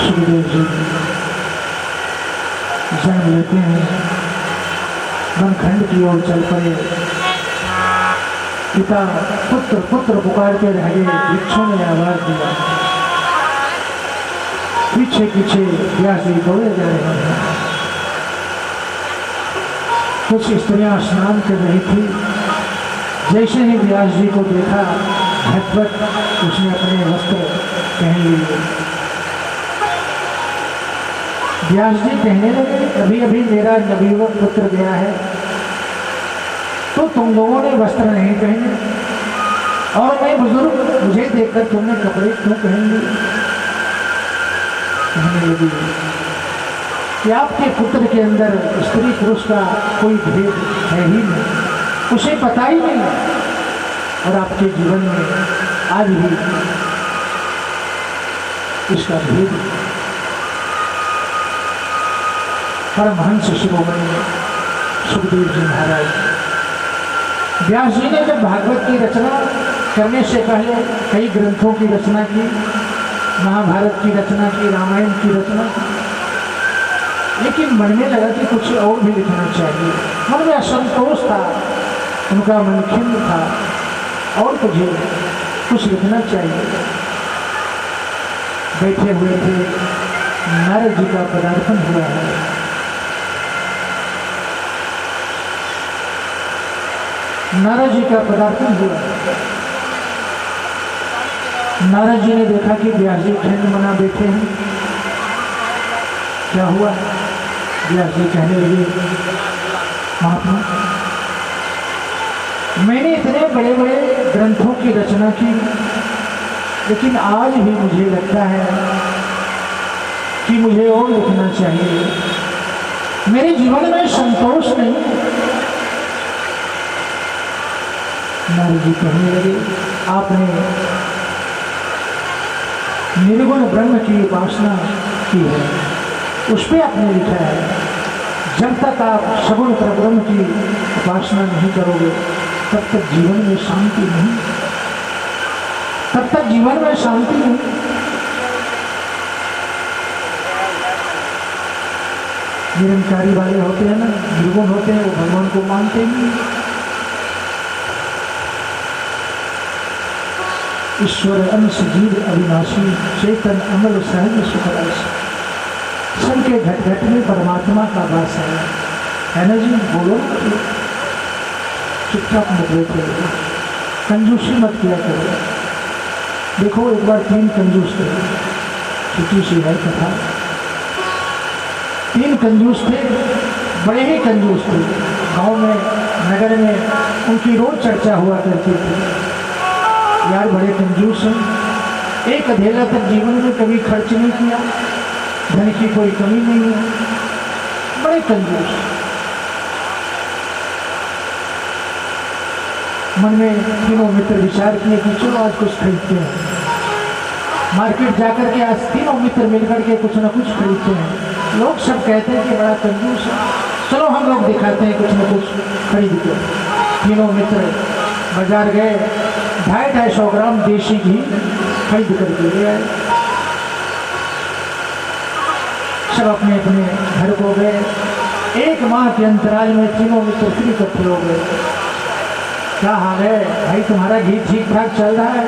सुखदेव जी जन्म लेते हैं, बनखंड की ओर चल पड़े। पिता पुत्र पुत्र पुकारते रह गए, वृक्षों ने आवाज दिया पीछे पीछे व्यास जी दौड़े जा रहे हैं। कुछ स्त्रियां स्नान कर रही थी। जैसे ही व्यास जी को देखा, झटपट उसने अपने वस्त्र पहन लिए। व्यास जी कहने लगे, अभी अभी मेरा नवयुवक पुत्र गया है, तो तुम लोगों ने वस्त्र नहीं पहने, और मैं बुजुर्ग, मुझे देखकर तुमने कपड़े क्यों पहन लिए? कहने लगी कि आपके पुत्र के अंदर स्त्री पुरुष का कोई भेद है ही नहीं, उसे पता ही नहीं, और आपके जीवन में आज भी इसका भेद। परमहंस शिरोमणि सुखदेव जी महाराज, व्यास जी ने जब भागवत की रचना करने से पहले कई ग्रंथों की रचना की, महाभारत की रचना की, रामायण की रचना की, लेकिन मन में लगा कि कुछ और भी लिखना चाहिए। मन में असंतोष था, उनका मन खिन्न था, और कुछ लिखना चाहिए। बैठे हुए थे, नारद जी का पदार्पण हुआ है। नारद जी का पदार्पण हुआ। नारद जी ने देखा कि व्यास जी खंड मना बैठे हैं। क्या हुआ? व्यास जी कहने लगे, महात्मा, मैंने इतने बड़े बड़े ग्रंथों की रचना की, लेकिन आज भी मुझे लगता है कि मुझे और लिखना चाहिए। मेरे जीवन में संतोष नहीं। नारद जी कहने लगे, आपने निर्गुण ब्रह्म की उपासना की है, उस पर आपने लिखा है। जब तक आप सगुण परब्रह्म की उपासना नहीं करोगे, तब तक जीवन में शांति नहीं, तब तक जीवन में शांति नहीं। निरंकारी वाले होते हैं ना, निर्गुण होते हैं, वो भगवान को मानते नहीं। ईश्वर अंश जीव अविनाशी, चेतन अमल सहज सुखराश। सबके घट घट में परमात्मा का वास है ना जी? बोलो, चुपचाप मत बैठे, कंजूसी मत किया करो। देखो, एक बार 3 कंजूस थे, छोटी सी है कथा। 3 कंजूस थे, बड़े ही कंजूस थे। गांव में, नगर में उनकी रोज चर्चा हुआ करती थी, यार बड़े कंजूस हैं। एक अधेला तक जीवन में कभी खर्च नहीं किया, धन की कोई कमी नहीं है, बड़े कंजूस। मन में तीनों मित्र विचार किए कि चलो आज कुछ खरीदते हैं। मार्केट जाकर के आज तीनों मित्र मिलकर के कुछ ना कुछ खरीदते हैं। लोग सब कहते हैं कि बड़ा कंजूस है, चलो हम लोग दिखाते हैं कुछ ना कुछ खरीद के। तीनों मित्र बाजार गए, 250 ग्राम देसी घी खरीद करके ले आए। सब अपने अपने घर को गए। 1 माह के अंतराल में तीनों मित्र फिर इकट्ठे हो गए। क्या हाल है भाई, तुम्हारा घी ठीक ठाक चल रहा है?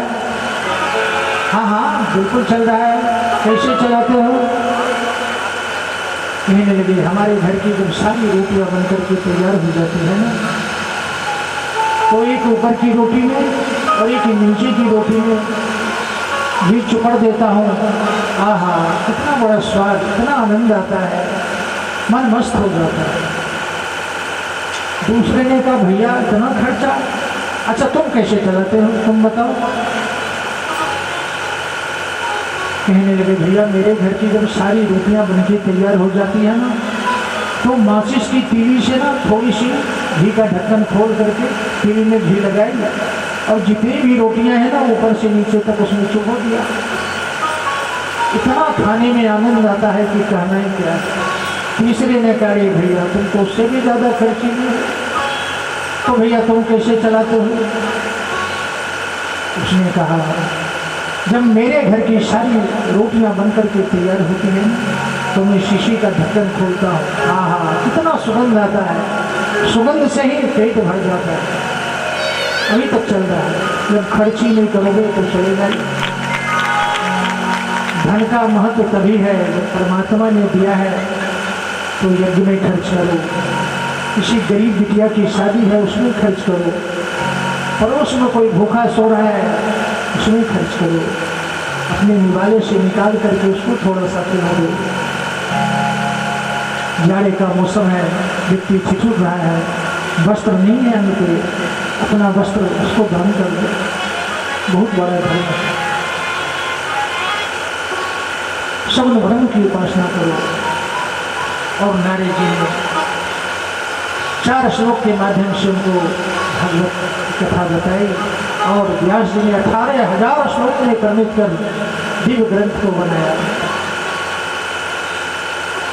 हाँ हाँ बिल्कुल चल रहा है। कैसे चलाते हो? कहने लगे, हमारे घर की जब सारी रोटियां बनकर के तैयार हो जाती है ना, तो एक ऊपर की रोटी में और एक नीचे की रोटी में घी चुपड़ देता हूँ। आहा, कितना बड़ा स्वाद, कितना आनंद आता है, मन मस्त हो जाता है। दूसरे ने कहा, भैया इतना खर्चा, अच्छा तुम कैसे चलाते हो, तुम बताओ। कहने लगे, भैया मेरे घर की जब सारी रोटियां बनके तैयार हो जाती है ना, तो माचिस की तीली से ना थोड़ी सी घी का ढक्कन खोल करके तीली में घी लगाई, और जितनी भी रोटियां हैं ना ऊपर से नीचे तक उसमें चुभो दिया। इतना खाने में आनंद आता है कि कहना ही क्या। तीसरे ने कहा, भैया तुम तो उससे भी ज़्यादा खर्ची नहीं, तो भैया तुम कैसे चलाते हो? उसने कहा, जब मेरे घर की सारी रोटियां बनकर के तैयार होती हैं तो मैं शीशी का ढक्कन खोलता हूँ। हाँ, कितना सुगंध आता है, सुगंध से ही पेट भर जाता है। अभी तक चल रहा है। जब खर्ची नहीं करोगे तो चलेगा। धन का महत्व तभी है जब परमात्मा ने दिया है तो यज्ञ में खर्च करो, किसी गरीब बिटिया की शादी है उसमें खर्च करो, पड़ोस में कोई भूखा सो रहा है उसमें खर्च करो, अपने निवाले से निकाल करके उसको थोड़ा सा खिला दो। जाड़े का मौसम है, व्यक्ति ठिठुर रहा है, वस्त्र नहीं है अंग पे, अपना वस्त्र उसको दान कर दो, बहुत बड़ा धर्म है। शब्द ब्रह्म की उपासना करो। और नारद जी ने 4 श्लोक के माध्यम से उनको भगवत कथा बताई और व्यास जी ने 18,000 श्लोक में परिणित कर दिव्य ग्रंथ को बनाया,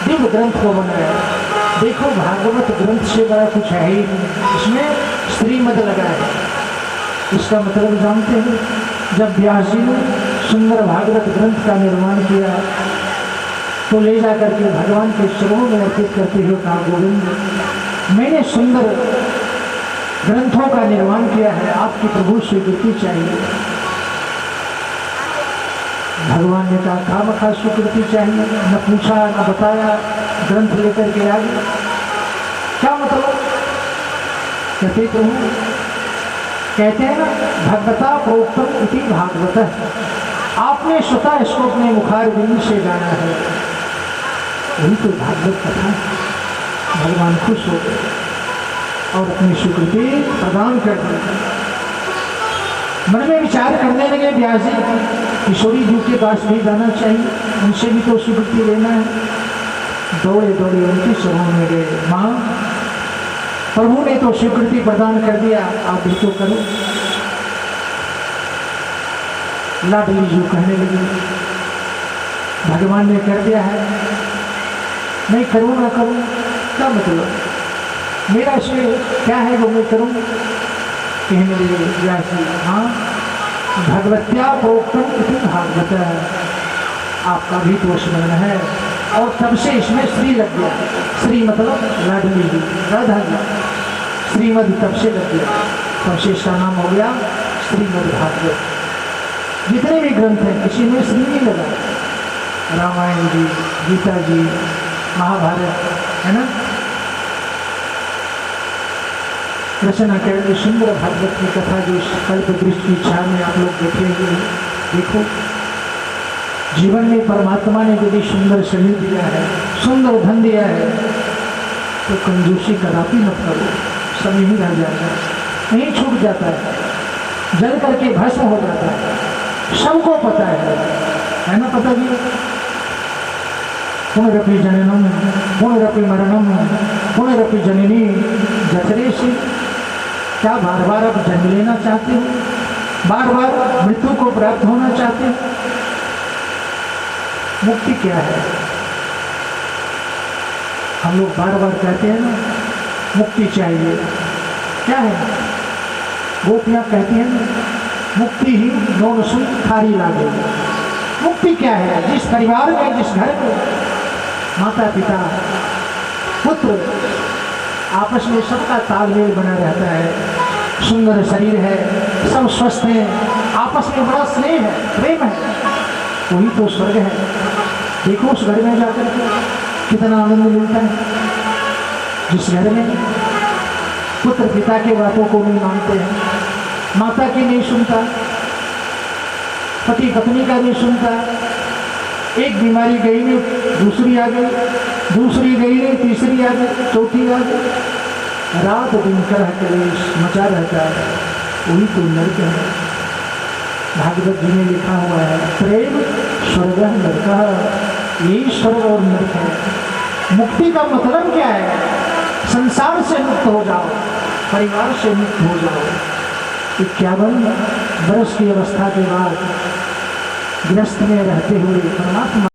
दिव्य ग्रंथ को बनाया। देखो भागवत ग्रंथ से बड़ा कुछ है ही नहीं, इसमें श्रीमद लगा है। इसका मतलब जानते हैं, जब व्यास जी ने सुंदर भागवत ग्रंथ का निर्माण किया तो ले जा करके भगवान के चरणों में अर्पित करते हुए कहा, गोविंद मैंने सुंदर ग्रंथों का निर्माण किया है, आपकी प्रभु स्वीकृति चाहिए। भगवान ने कहा खामखा स्वीकृति चाहिए, न पूछा न बताया, ग्रंथ लेकर के आ गए। क्या मतलब? कहते प्रभु, कहते हैं ना भगवता प्रोक्तम इति भागवत, आपने स्वतः इसको अपने मुखार बिंदु से गाना है, वही तो भागवत कथा। भगवान खुश हो गए और अपनी स्वीकृति प्रदान कर दी। मन में विचार करने लगे व्यास जी, किशोरी जी के पास भी जाना चाहिए, उनसे भी तो स्वीकृति लेना है। दौड़े दौड़े उनके चरणों में गए, माँ प्रभु ने तो स्वीकृति प्रदान कर दिया, आप भी तो करो। लाडली जी कहने लगी, भगवान ने कर दिया है, मैं करूँ ना करूँ, क्या मतलब? मेरा इसमें क्या है वो मैं करूँ? कहने लगे व्यास जी, हाँ भगवत्या प्रोक्तम इति भागवत, आपका भी तो स्मरण है। और तब से इसमें श्री लग गया, श्री मतलब लाडली जी, राधा जी, श्रीमद तब से लग गया, तब से इसका नाम हो गया श्रीमद भागवत। जितने भी ग्रंथ हैं किसी में श्री नहीं लगा, रामायण जी, गीता जी, महाभारत, है ना, रचना करके सुंदर भागवत की कथा जो कल्प दृष्टि की छाया में आप लोग देखेंगे। देखो जीवन में परमात्मा ने यदि सुंदर शरीर दिया है, सुंदर धन दिया है, तो कंजूसी कदापि मत करो, सब यही रह जाएगा, नहीं छूट जाता है, जल करके भस्म हो जाता है, सबको पता है ना, पता भी। पुनरपि जननम पुनरपि मरणम पुनरपि जननी जठरेषु, क्या बार बार आप जन्म लेना चाहते हो, बार बार मृत्यु को प्राप्त होना चाहते हो? मुक्ति क्या है? हम लोग बार बार कहते हैं ना मुक्ति चाहिए, क्या है? गोपियाँ कहती हैं मुक्ति ही नौन सुन खारी लागे। मुक्ति क्या है? जिस परिवार में, जिस घर में माता पिता पुत्र आपस में सबका तालमेल बना रहता है, सुंदर शरीर है, सब स्वस्थ हैं, आपस में बड़ा स्नेह है, प्रेम है, वही तो स्वर्ग है। देखो उस घर में जाकर के कितना आनंद मिलता है। जिस घर में पुत्र पिता के बातों को नहीं मानते हैं, माता की नहीं सुनता, पति पत्नी का नहीं सुनता, एक बीमारी गई नहीं दूसरी आ गई, दूसरी गई नहीं तीसरी आ गई, चौथी आ गई, रात दिन कलह कलेश मचा रहता है, वही तो नरक है। भागवत जी में लिखा हुआ है प्रेम स्वर्ग नरक, यही स्वर्ग और नरक है। मुक्ति का मतलब क्या है? संसार से मुक्त हो जाओ, परिवार से मुक्त हो जाओ। 51 वर्ष की अवस्था के बाद गृहस्थ में रहते हुए परमात्मा